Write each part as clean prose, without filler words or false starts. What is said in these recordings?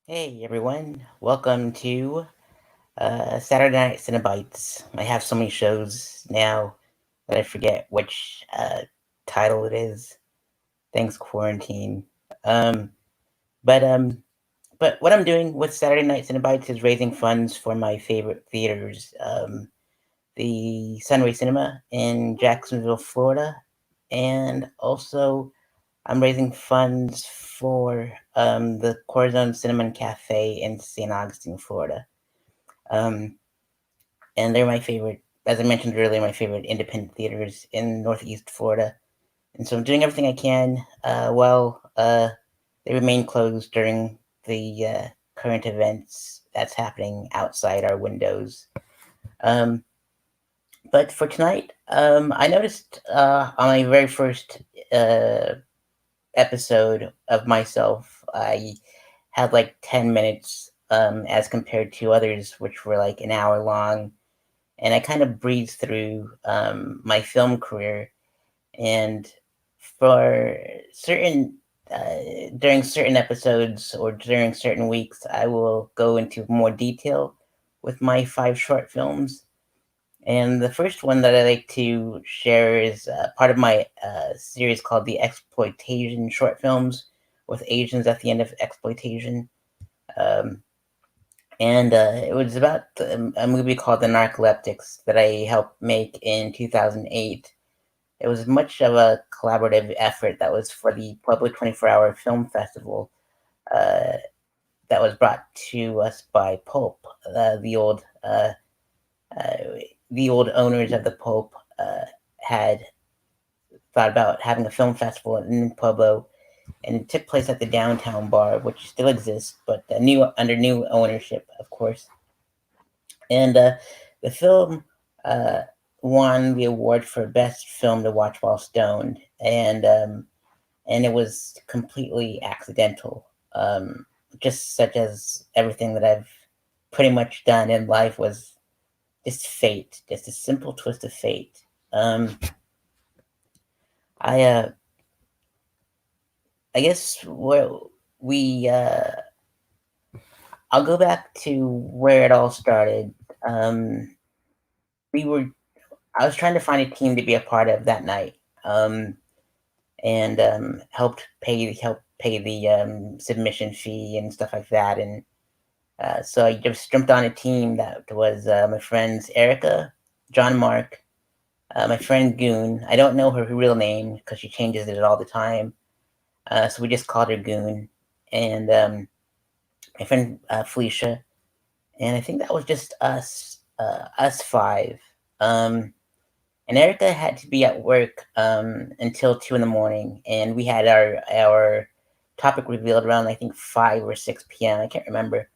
Hey everyone, welcome to Saturday Night Cenobites. I have so many shows now that I forget which title it is. Thanks, quarantine. Um, but um, but what I'm doing with Saturday Night Cenobites is raising funds for my favorite theaters, the Sunray Cinema in Jacksonville, Florida, and also I'm raising funds for the Corazon Cinema and Cafe in St. Augustine, Florida. Um, and they're my favorite, as I mentioned earlier, my favorite independent theaters in Northeast Florida. And so I'm doing everything I can while they remain closed during the current events that's happening outside our windows. Um, but for tonight, I noticed on my very first uh, episode of myself, I had like 10 minutes as compared to others, which were like an hour long. And I kind of breezed through my film career. And for certain, during certain episodes or during certain weeks, I will go into more detail with my five short films. And the first one that I like to share is part of my series called the Exploitation Short Films with Asians at the End of Exploitation. Um, and it was about a movie called The Narcoleptics that I helped make in 2008. It was much of a collaborative effort that was for the Public 24-Hour Film Festival uh, that was brought to us by Pulp, the uh, the old owners of the Pulp had thought about having a film festival in Pueblo, and it took place at the downtown bar, which still exists, but new under new ownership, of course. And the film uh, won the award for best film to watch while stoned, and it was completely accidental, just such as everything that I've pretty much done in life was just fate, just a simple twist of fate. Um, I I guess we I'll go back to where it all started. Um, we were I was trying to find a team to be a part of that night, and help pay the submission fee and stuff like that. And so I just jumped on a team that was my friends Erica, John Mark, my friend Goon. I don't know her real name because she changes it all the time. So we just called her Goon, and my friend Felicia, and I think that was just us five. Um, and Erica had to be at work until 2 in the morning, and we had our topic revealed around I think 5 or 6 p.m. I can't remember,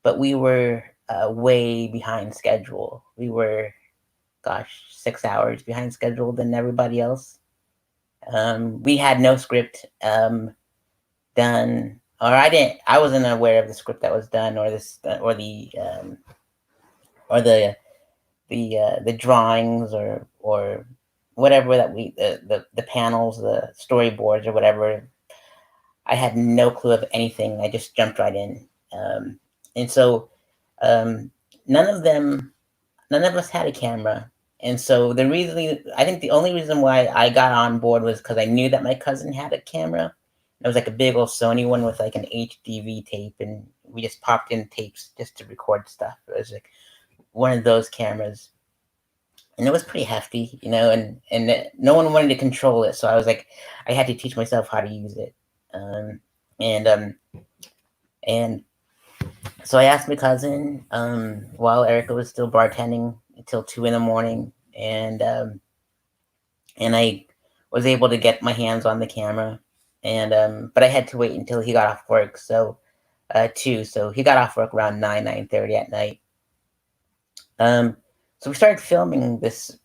but we were way behind schedule. We were, gosh, 6 hours behind schedule than everybody else. We had no script done, or I didn't. I wasn't aware of the script that was done, or this, or the drawings or whatever that the panels, the storyboards or whatever. I had no clue of anything. I just jumped right in, and so um, none of them, none of us had a camera. And so I think the only reason why I got on board was because I knew that my cousin had a camera. It was like a big old Sony one with like an HDV tape, and we just popped in tapes just to record stuff. It was like one of those cameras, and it was pretty hefty, no one wanted to control it, so I was like, I had to teach myself how to use it, and and so I asked my cousin while Erica was still bartending until 2 in the morning, and I was able to get my hands on the camera, and but I had to wait until he got off work, so he got off work around 9:30 at night. Um, so we started filming this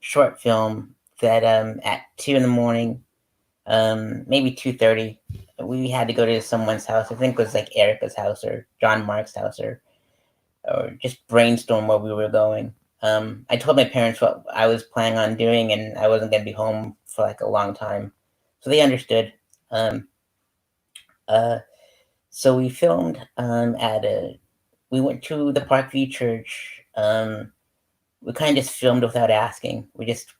short film that at 2 in the morning, maybe 2:30, we had to go to someone's house. I think it was like Erica's house or John Mark's house, or just brainstorm where we were going. I told my parents what I was planning on doing, and I wasn't gonna be home for like a long time, so they understood. Um, uh, So we filmed at a. We went to the Parkview Church. We kind of just filmed without asking. We just.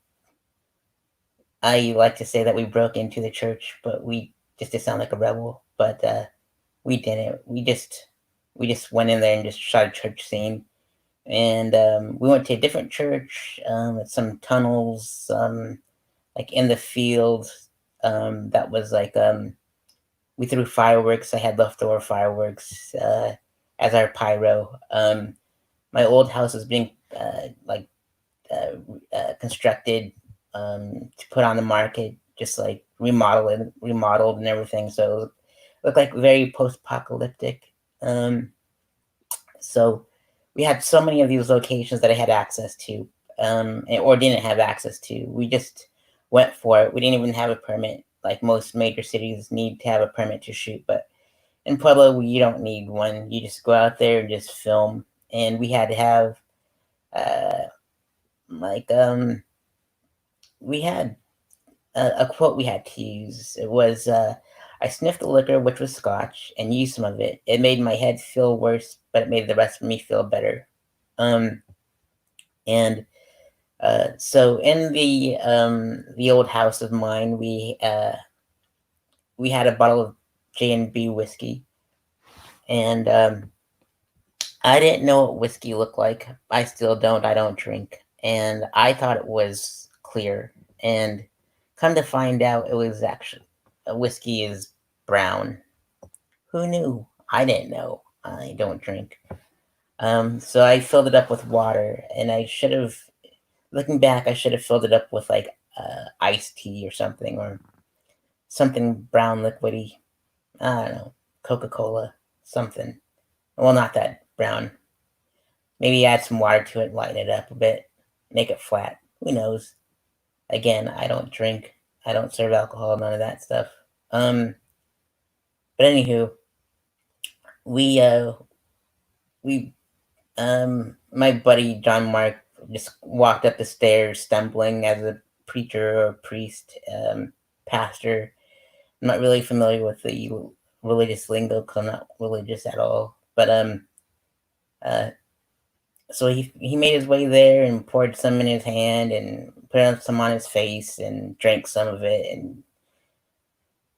I like to say that we broke into the church, but we just to sound like a rebel. But we didn't. We just went in there and just shot a church scene. And we went to a different church with some tunnels, like in the field. That was like we threw fireworks. I had leftover fireworks as our pyro. My old house was being constructed to put on the market, just like remodeled and everything. So it looked like very post-apocalyptic. Um, so we had so many of these locations that I had access to, or didn't have access to. We just went for it. We didn't even have a permit. Like most major cities need to have a permit to shoot, but in Pueblo, you don't need one. You just go out there and just film. And we had to have, uh, like, we had a quote we had to use. It was, I sniffed the liquor, which was scotch, and used some of it. It made my head feel worse, but it made the rest of me feel better. Um, and so in the old house of mine, we had a bottle of J&B whiskey, and I didn't know what whiskey looked like. I still don't. I don't drink, and I thought it was clear. And come to find out, it was actually whiskey is brown. Who knew? I didn't know. I don't drink. So I filled it up with water, and I should have. Looking back, I should have filled it up with like iced tea or something, or something brown liquidy. I don't know, Coca Cola, something. Well, not that brown. Maybe add some water to it, lighten it up a bit, make it flat. Who knows? Again, I don't drink. I don't serve alcohol, none of that stuff. Um, but anywho, we uh we my buddy John Mark just walked up the stairs stumbling as a preacher or priest, pastor. I'm not really familiar with the religious lingo because I'm not religious at all. But uh, so he made his way there and poured some in his hand and put some on his face and drank some of it. And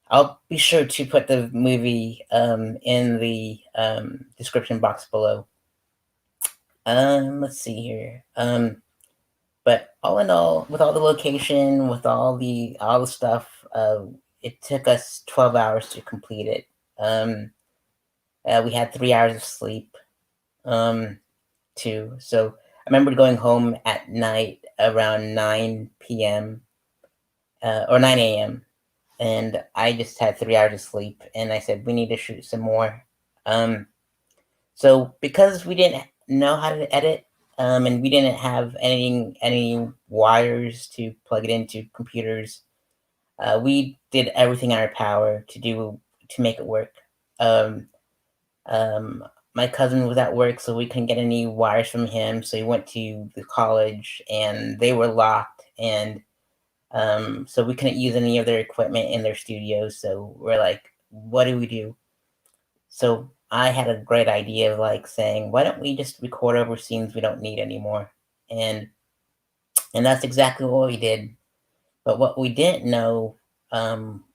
I'll be sure to put the movie in the description box below. Let's see here. But all in all, with all the location, with all the stuff, it took us 12 hours to complete it. We had 3 hours of sleep. Too. So I remember going home at night around 9 p.m. Or 9 a.m. And I just had 3 hours of sleep, and I said we need to shoot some more. Um, so because we didn't know how to edit, and we didn't have any wires to plug it into computers, we did everything in our power to make it work. Um, Um, my cousin was at work, so we couldn't get any wires from him. So he went to the college, and they were locked, and so we couldn't use any of their equipment in their studios. So we're like, what do we do? So I had a great idea of like saying, why don't we just record over scenes we don't need anymore? And and that's exactly what we did. But what we didn't know,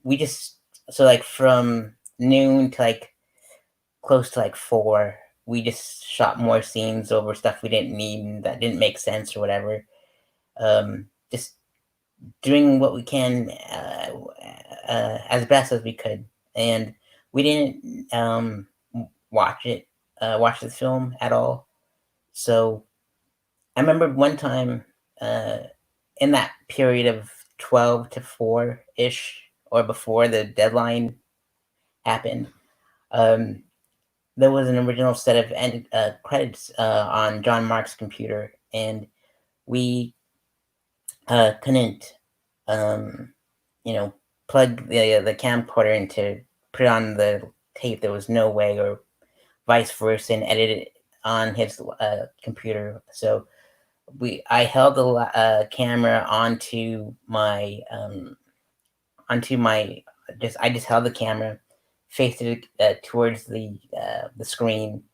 we just so like from noon to like close to like 4, we just shot more scenes over stuff we didn't need and that didn't make sense or whatever. Just doing what we can as best as we could, and we didn't watch the film at all. So I remember one time uh, in that period of 12 to 4 ish, or before the deadline happened. Um, there was an original set of credits on John Mark's computer, and we couldn't, um, you know, plug the camcorder into put it on the tape. There was no way, or vice versa, and edit it on his computer. So I held the camera onto my just I just held the camera, faced it towards the screen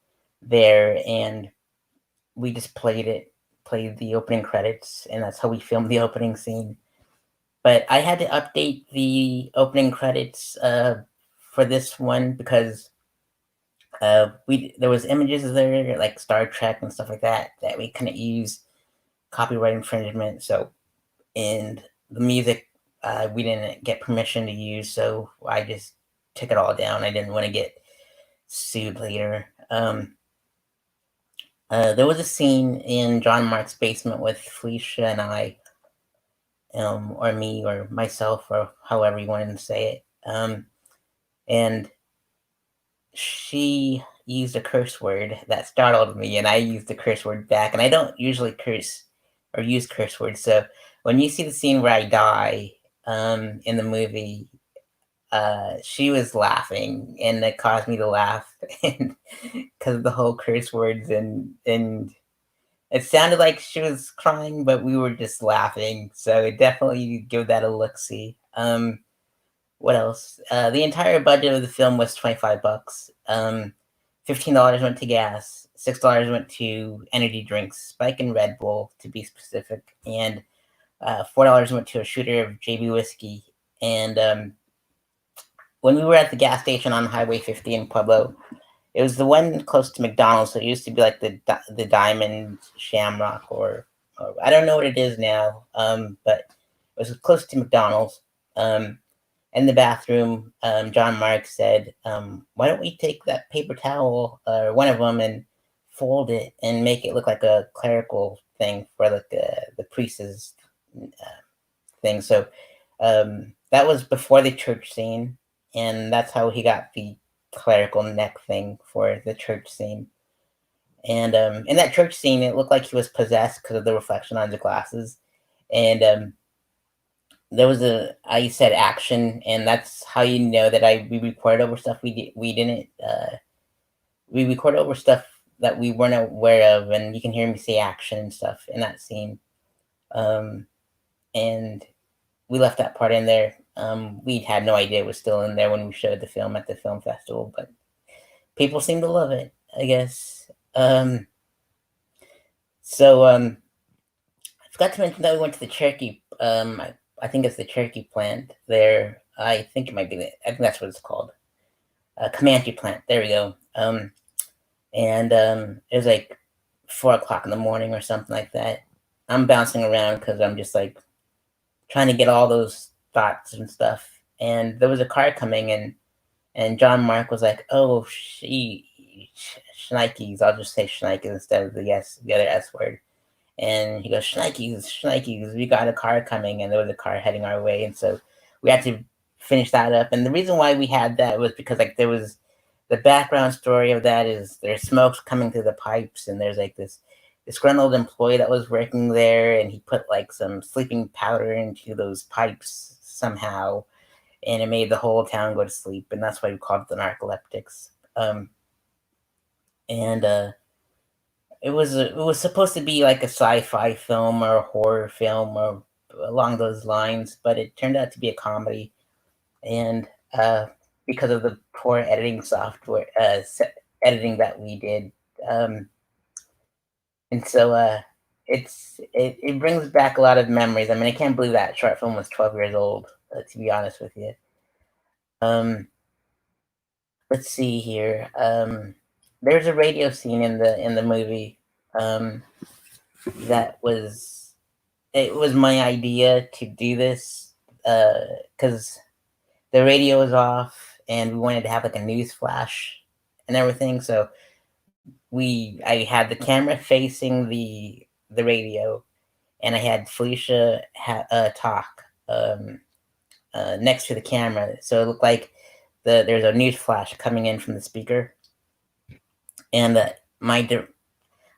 there, and we just played the opening credits, and that's how we filmed the opening scene. But I had to update the opening credits for this one because we there was images there like Star Trek and stuff like that we couldn't use copyright infringement. So and the music we didn't get permission to use, so I just took it all down. I didn't want to get sued later. There was a scene in John Mark's basement with Felicia and I, or me, or myself, or however you wanted to say it. And she used a curse word that startled me, and I used the curse word back. And I don't usually curse or use curse words. So when you see the scene where I die in the movie, she was laughing, and it caused me to laugh because of the whole curse words, and it sounded like she was crying, but we were just laughing. So definitely give that a look see. What else? The entire budget of the film was $25. $15 went to gas, $6 went to energy drinks, Spike and Red Bull to be specific, and $4 went to a shooter of JB whiskey. And when we were at the gas station on Highway 50 in Pueblo, it was the one close to McDonald's. So it used to be like the Diamond Shamrock, or I don't know what it is now, but it was close to McDonald's. In the bathroom, John Mark said, "Why don't we take that paper towel, or one of them, and fold it and make it look like a clerical thing for like the priest's thing?" So that was before the church scene, and that's how he got the clerical neck thing for the church scene. And in that church scene, it looked like he was possessed because of the reflection on the glasses. And there was I said action, and that's how you know that we recorded over stuff we didn't we recorded over stuff that we weren't aware of, and you can hear me say action and stuff in that scene. And we left that part in there. We had no idea it was still in there when we showed the film at the film festival, but people seem to love it, I guess. So I forgot to mention that we went to the Cherokee. I think it's the Cherokee plant there. I think it might be. I think that's what it's called. Comanche plant. There we go. And it was like 4 o'clock in the morning or something like that. I'm bouncing around because I'm just like trying to get all those thoughts and stuff. And there was a car coming in, and John Mark was like, "Oh, shnikes." I'll just say shnikes instead of the other S word. And he goes, shnikes, we got a car coming, and there was a car heading our way. And so we had to finish that up. And the reason why we had that was because like there was the background story of that is there's smokes coming through the pipes, and there's like this disgruntled employee that was working there, and he put like some sleeping powder into those pipes somehow, and it made the whole town go to sleep, and that's why we called it the narcoleptics. And it was supposed to be like a sci-fi film or a horror film or along those lines, but it turned out to be a comedy. And because of the poor editing software, editing that we did, and so it brings back a lot of memories. I mean, I can't believe that short film was 12 years old. To be honest with you, let's see here. There's a radio scene in the movie that was my idea to do this because the radio was off and we wanted to have like a news flash and everything. So I had the camera facing the radio, and I had Felicia talk next to the camera, so it looked like there's a news flash coming in from the speaker. And I'm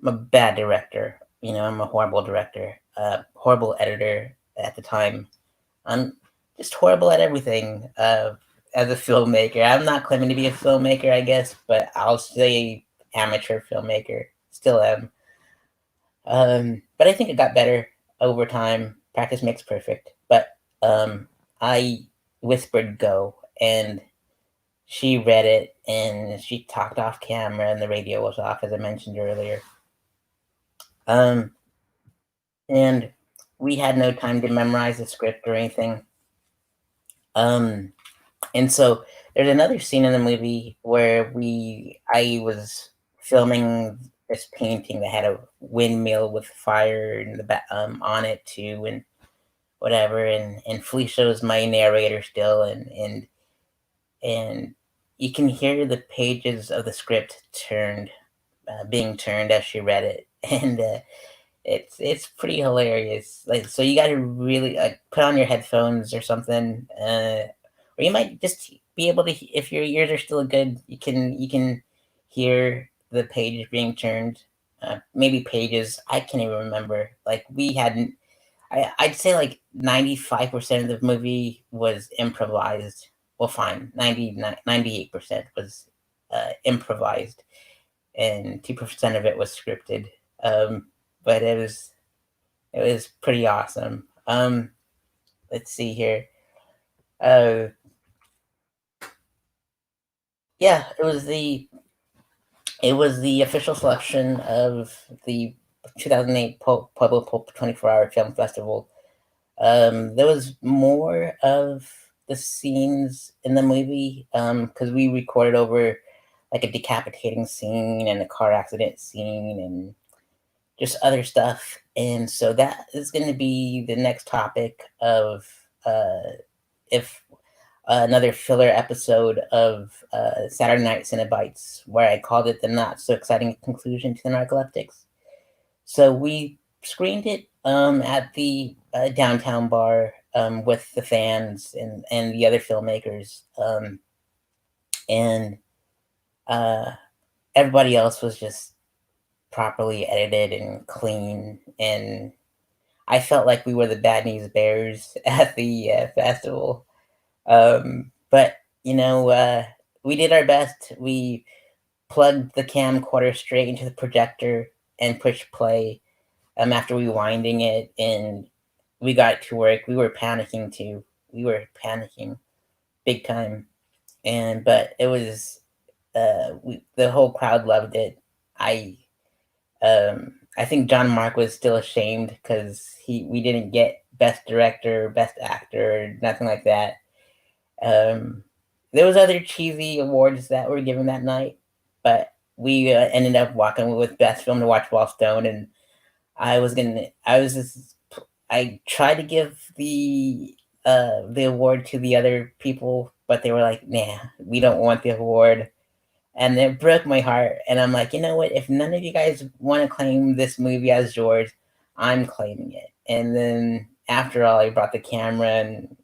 a bad director. I'm a horrible director, horrible editor at the time. I'm just horrible at everything as a filmmaker. I'm not claiming to be a filmmaker, I guess, but I'll say amateur filmmaker. Still am. But I think it got better over time. Practice makes perfect. But I whispered go, and she read it and she talked off camera and the radio was off, as I mentioned earlier. Um, and we had no time to memorize the script or anything. Um, and so there's another scene in the movie where I was filming this painting that had a windmill with fire in the on it too, and whatever. And Felicia was my narrator still, and you can hear the pages of the script being turned as she read it, and it's pretty hilarious. Like, so you got to really like put on your headphones or something, or you might just be able to, if your ears are still good, you can hear the pages being turned. Maybe pages. I can't even remember. Like we hadn't. I'd say like 95% of the movie was improvised. Well, fine, 98% was improvised, and 2% of it was scripted. But it was pretty awesome. Let's see here. Uh, yeah, it was the official selection of the 2008 Pueblo Pulp 24-hour film festival. There was more of the scenes in the movie because we recorded over like a decapitating scene and a car accident scene and just other stuff. And so that is going to be the next topic of if another filler episode of Saturday Night Cenobites, where I called it the not so exciting conclusion to the narcoleptics. So we screened it at the downtown bar with the fans and the other filmmakers. And uh, everybody else was just properly edited and clean. And I felt like we were the Bad News Bears at the festival. But, we did our best. We plugged the camcorder straight into the projector and pushed play after rewinding it, and we got to work. We were panicking too. We were panicking big time, but it was the whole crowd loved it. I think John Mark was still ashamed because we didn't get best director, best actor, nothing like that. Um, there was other cheesy awards that were given that night, but we ended up walking with best film to watch while stoned, and I tried to give the award to the other people, but they were like, "Nah, we don't want the award." And it broke my heart. And I'm like, you know what? If none of you guys want to claim this movie as yours, I'm claiming it. And then after all, I brought the camera, and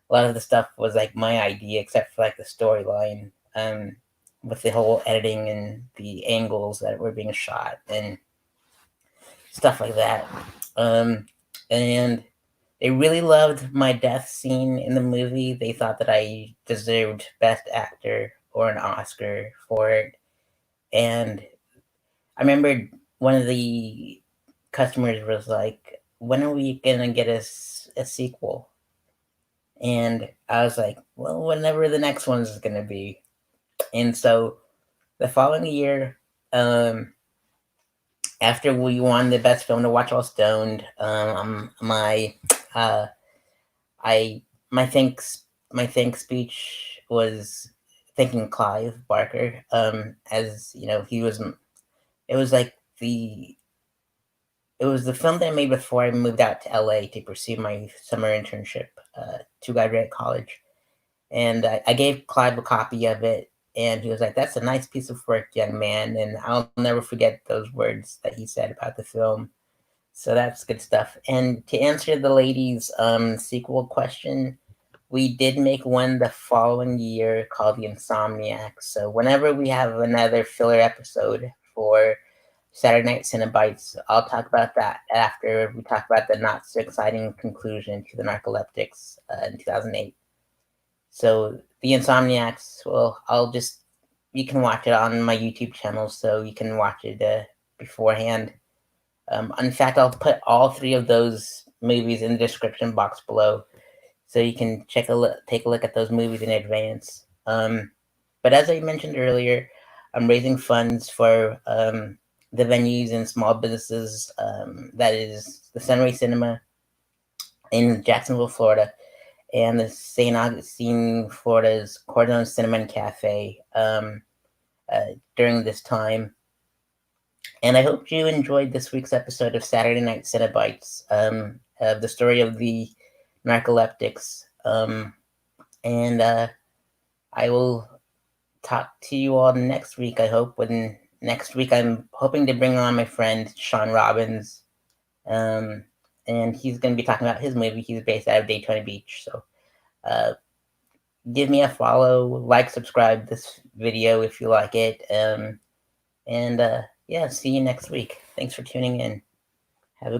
a lot of the stuff was like my idea, except for like the storyline, with the whole editing and the angles that were being shot and stuff like that. And they really loved my death scene in the movie. They thought that I deserved Best Actor or an Oscar for it. And I remember one of the customers was like, "When are we gonna get a sequel?" And I was like, "Well, whenever the next one is gonna be." And so the following year, after we won the best film to watch while stoned, uh, I my thanks speech was thanking Clive Barker, as he was. It was like it was the film that I made before I moved out to LA to pursue my summer internship to graduate college, and I gave Clive a copy of it, and he was like, "That's a nice piece of work, young man," and I'll never forget those words that he said about the film. So that's good stuff. And to answer the lady's sequel question, we did make one the following year called The Insomniac. So whenever we have another filler episode for Saturday Night Cenobites, I'll talk about that after we talk about the not so exciting conclusion to the Narcoleptics in 2008. So The Insomniacs, well, you can watch it on my YouTube channel, so you can watch it beforehand. In fact, I'll put all three of those movies in the description box below, so you can take a look at those movies in advance. But as I mentioned earlier, I'm raising funds for the venues and small businesses. That is the Sunray Cinema in Jacksonville, Florida, and the St. Augustine, Florida's Cordon Cinema and Cafe during this time. And I hope you enjoyed this week's episode of Saturday Night Cenobites, the story of the narcoleptics. And I will talk to you all next week, I hope. When next week, I'm hoping to bring on my friend Sean Robbins. And he's going to be talking about his movie. He's based out of Daytona Beach. So give me a follow, like, subscribe this video if you like it. And yeah, see you next week. Thanks for tuning in.